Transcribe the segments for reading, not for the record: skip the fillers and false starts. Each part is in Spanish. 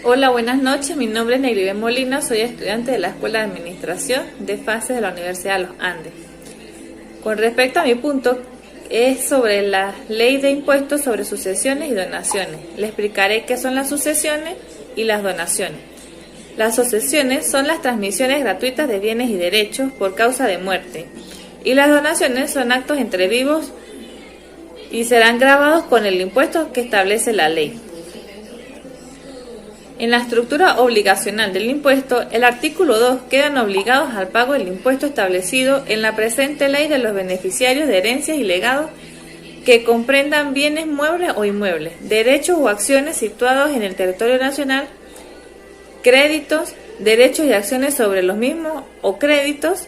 Hola, buenas noches. Mi nombre es Negribel Molina, soy estudiante de la Escuela de Administración de Fases de la Universidad de los Andes. Con respecto a mi punto, es sobre la Ley de Impuestos sobre Sucesiones y Donaciones. Le explicaré qué son las sucesiones y las donaciones. Las sucesiones son las transmisiones gratuitas de bienes y derechos por causa de muerte, y las donaciones son actos entre vivos y serán gravados con el impuesto que establece la ley. En la estructura obligacional del impuesto, el artículo 2 quedan obligados al pago del impuesto establecido en la presente ley de los beneficiarios de herencias y legados que comprendan bienes muebles o inmuebles, derechos o acciones situados en el territorio nacional, créditos, derechos y acciones sobre los mismos o créditos,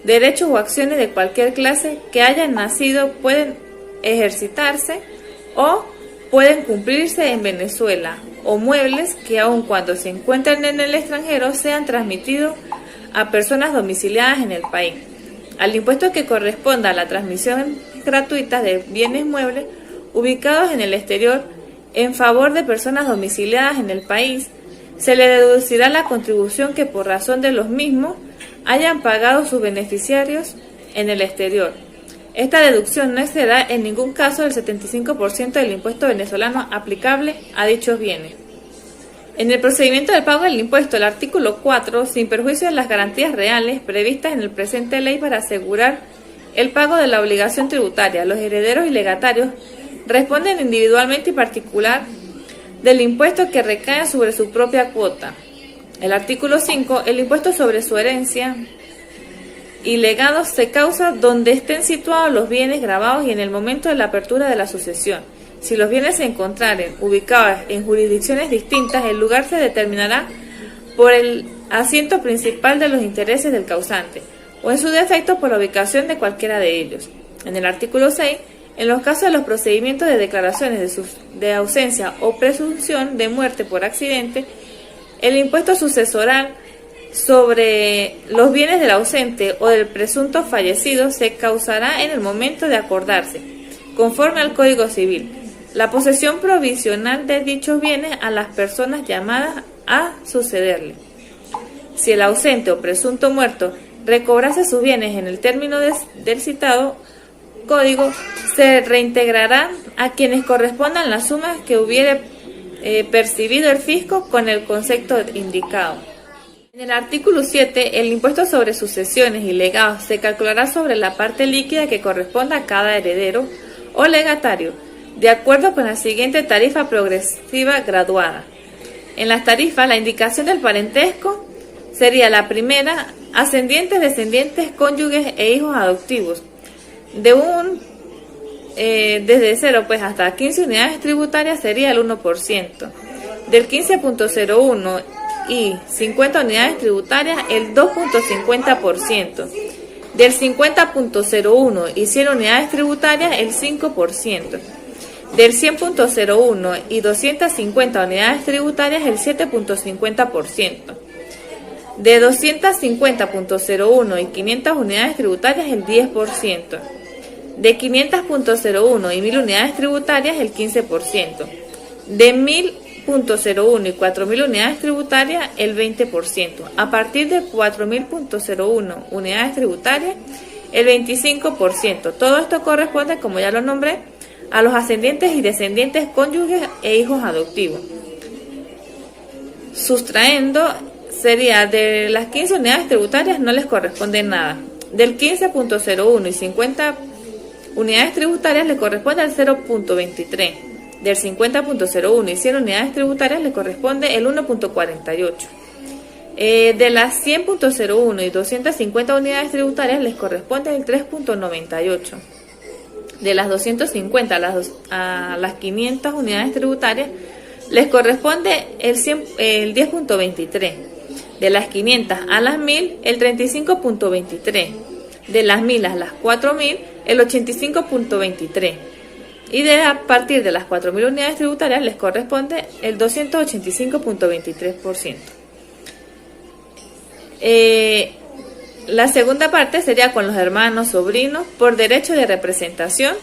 derechos o acciones de cualquier clase que hayan nacido, pueden ejercitarse o pueden cumplirse en Venezuela, o muebles que aun cuando se encuentren en el extranjero sean transmitidos a personas domiciliadas en el país. Al impuesto que corresponda a la transmisión gratuita de bienes muebles ubicados en el exterior en favor de personas domiciliadas en el país, se le deducirá la contribución que por razón de los mismos hayan pagado sus beneficiarios en el exterior. Esta deducción no excederá en ningún caso del 75% del impuesto venezolano aplicable a dichos bienes. En el procedimiento del pago del impuesto, el artículo 4, sin perjuicio de las garantías reales previstas en el presente ley para asegurar el pago de la obligación tributaria, los herederos y legatarios responden individualmente y particular del impuesto que recae sobre su propia cuota. El artículo 5, el impuesto sobre su herencia y legados se causa donde estén situados los bienes gravados y en el momento de la apertura de la sucesión. Si los bienes se encontraren ubicados en jurisdicciones distintas, el lugar se determinará por el asiento principal de los intereses del causante, o en su defecto por la ubicación de cualquiera de ellos. En el artículo 6, en los casos de los procedimientos de declaraciones de ausencia o presunción de muerte por accidente, el impuesto sucesoral sobre los bienes del ausente o del presunto fallecido se causará en el momento de acordarse, conforme al Código Civil, la posesión provisional de dichos bienes a las personas llamadas a sucederle. Si el ausente o presunto muerto recobrase sus bienes en el término del citado código, se reintegrarán a quienes correspondan las sumas que hubiere percibido el fisco con el concepto indicado. En el artículo 7, el impuesto sobre sucesiones y legados se calculará sobre la parte líquida que corresponda a cada heredero o legatario, de acuerdo con la siguiente tarifa progresiva graduada. En las tarifas, la indicación del parentesco sería la primera: ascendientes, descendientes, cónyuges e hijos adoptivos, desde 0 hasta 15 unidades tributarias sería el 1%, del 15.01 y 50 unidades tributarias el 2.50%, del 50.01 y 100 unidades tributarias el 5%, del 100.01 y 250 unidades tributarias el 7.50%, de 250.01 y 500 unidades tributarias el 10%, de 500.01 y 1000 unidades tributarias el 15%, de 1000.01 y 4000 unidades tributarias el 20%, a partir de 4000.01 unidades tributarias el 25%. Todo esto corresponde, como ya lo nombré, a los ascendientes y descendientes, cónyuges e hijos adoptivos. Sustrayendo, sería de las 15 unidades tributarias no les corresponde nada. Del 15.01 y 50 unidades tributarias le corresponde al 0.23. Del 50.01 y 100 unidades tributarias le corresponde el 1.48. De las 100.01 y 250 unidades tributarias les corresponde el 3.98. De las 250 a las 500 unidades tributarias les corresponde el 10.23. De las 500 a las 1000 el 35.23. De las 1000 a las 4000 el 85.23. Y a partir de las 4000 unidades tributarias les corresponde el 285.23%. La segunda parte sería con los hermanos, sobrinos, por derecho de representación.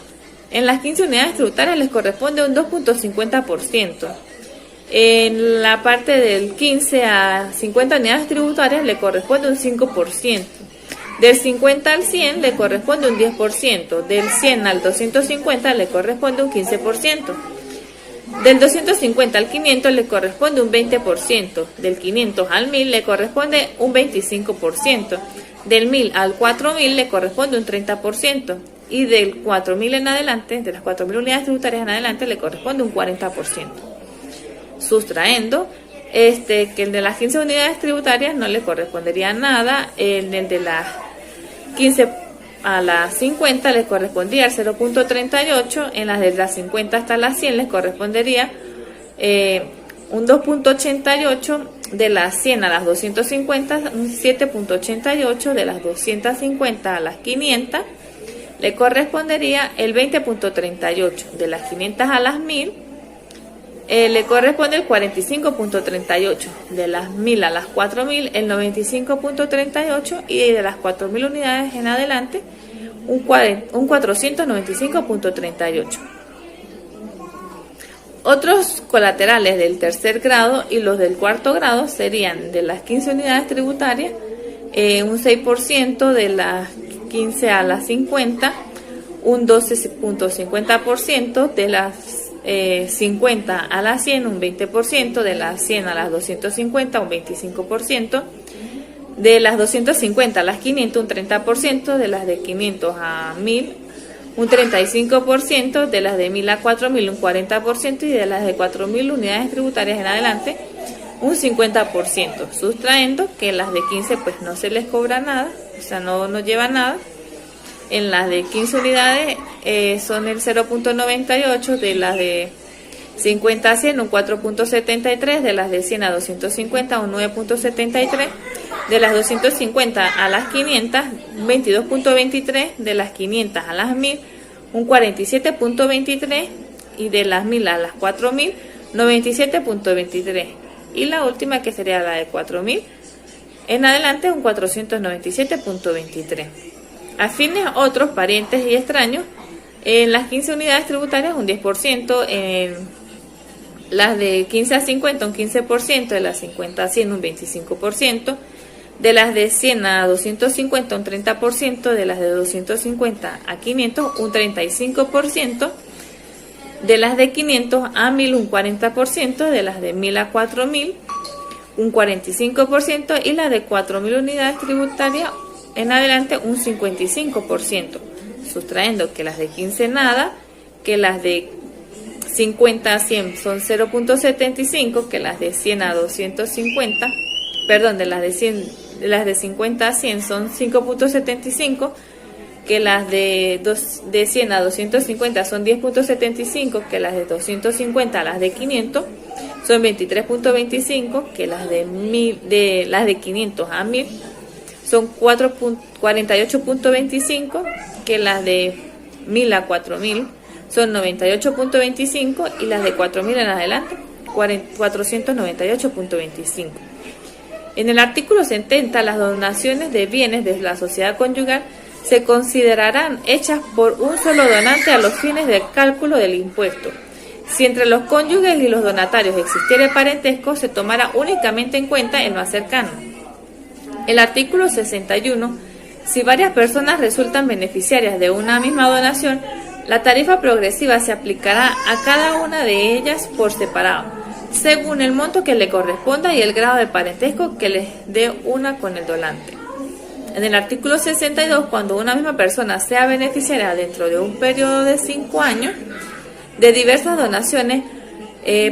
En las 15 unidades tributarias les corresponde un 2.50%. En la parte del 15 a 50 unidades tributarias le corresponde un 5%. Del 50 al 100 le corresponde un 10%. Del 100 al 250 le corresponde un 15%. Del 250 al 500 le corresponde un 20%. Del 500 al 1000 le corresponde un 25%. Del 1000 al 4000 le corresponde un 30%. Y del 4000 en adelante, de las 4000 unidades tributarias en adelante, le corresponde un 40%. Sustrayendo que el de las 15 unidades tributarias no le correspondería nada, el de las 15 a las 50 le correspondería el 0.38, en las de las 50 hasta las 100 les correspondería un 2.88, de las 100 a las 250 un 7.88, de las 250 a las 500 le correspondería el 20.38, de las 500 a las 1000 le corresponde el 45.38, de las 1000 a las 4000 el 95.38 y de las 4000 unidades en adelante un 495.38. Otros colaterales del tercer grado y los del cuarto grado serían de las 15 unidades tributarias un 6%, de las 15 a las 50 un 12.50%, de las 50 a las 100 un 20%, de las 100 a las 250 un 25%, de las 250 a las 500 un 30%, de las de 500 a 1000 un 35%, de las de 1000 a 4000 un 40% y de las de 4000 unidades tributarias en adelante un 50%, sustrayendo que las de 15 pues no se les cobra nada, o sea no lleva nada. En las de 15 unidades son el 0.98, de las de 50 a 100 un 4.73, de las de 100 a 250 un 9.73, de las 250 a las 500 un 22.23, de las 500 a las 1000 un 47.23 y de las 1000 a las 4000 97.23 y la última que sería la de 4000 en adelante un 497.23. A fines otros, parientes y extraños, en las 15 unidades tributarias un 10%, en las de 15 a 50 un 15%, de las 50 a 100 un 25%, de las de 100 a 250 un 30%, de las de 250 a 500 un 35%, de las de 500 a 1000 un 40%, de las de 1000 a 4000 un 45% y las de 4000 unidades tributarias en adelante un 55%, sustrayendo que las de 15 nada, que las de 50 a 100 son 0.75, que las de 100 a 250, perdón, de las de 50 a 100 son 5.75, que las de 100 a 250 son 10.75, que las de 250 a las de 500 son 23.25, que las de 500 a 1000 son 48.25, que las de 1000 a 4000 son 98.25 y las de 4000 en adelante 498.25. En el artículo 70, las donaciones de bienes de la sociedad conyugal se considerarán hechas por un solo donante a los fines del cálculo del impuesto. Si entre los cónyuges y los donatarios existiere parentesco, se tomará únicamente en cuenta el más cercano. El artículo 61. Si varias personas resultan beneficiarias de una misma donación, la tarifa progresiva se aplicará a cada una de ellas por separado, según el monto que le corresponda y el grado de parentesco que les dé una con el donante. En el artículo 62, cuando una misma persona sea beneficiaria dentro de un periodo de 5 años de diversas donaciones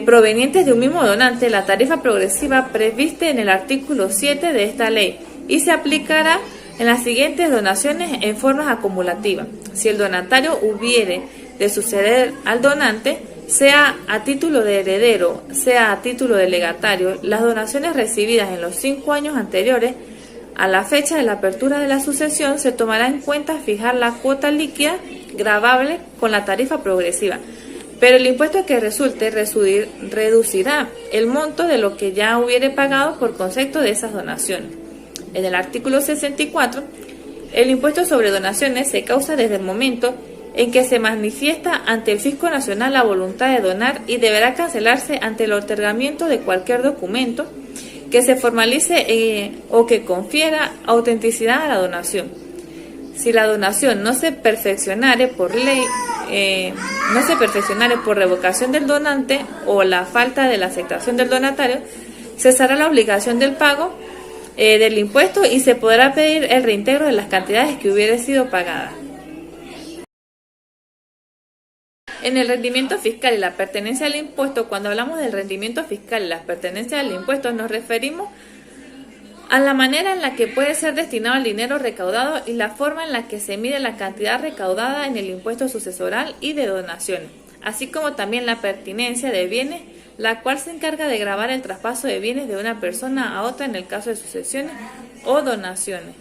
provenientes de un mismo donante, la tarifa progresiva previste en el artículo 7 de esta ley y se aplicará en las siguientes donaciones en formas acumulativas. Si el donatario hubiere de suceder al donante, sea a título de heredero, sea a título de legatario, las donaciones recibidas en los 5 años anteriores a la fecha de la apertura de la sucesión se tomará en cuenta fijar la cuota líquida gravable con la tarifa progresiva, pero el impuesto que resulte reducirá el monto de lo que ya hubiere pagado por concepto de esas donaciones. En el artículo 64, el impuesto sobre donaciones se causa desde el momento en que se manifiesta ante el Fisco Nacional la voluntad de donar y deberá cancelarse ante el otorgamiento de cualquier documento que se formalice o que confiera autenticidad a la donación. Si la donación no se perfeccionare por ley, no se perfeccionare por revocación del donante o la falta de la aceptación del donatario, cesará la obligación del pago del impuesto y se podrá pedir el reintegro de las cantidades que hubiera sido pagadas. En el rendimiento fiscal y la pertenencia al impuesto, cuando hablamos del rendimiento fiscal y la pertenencia al impuesto, nos referimos a la manera en la que puede ser destinado el dinero recaudado y la forma en la que se mide la cantidad recaudada en el impuesto sucesoral y de donaciones, así como también la pertinencia de bienes, la cual se encarga de gravar el traspaso de bienes de una persona a otra en el caso de sucesiones o donaciones.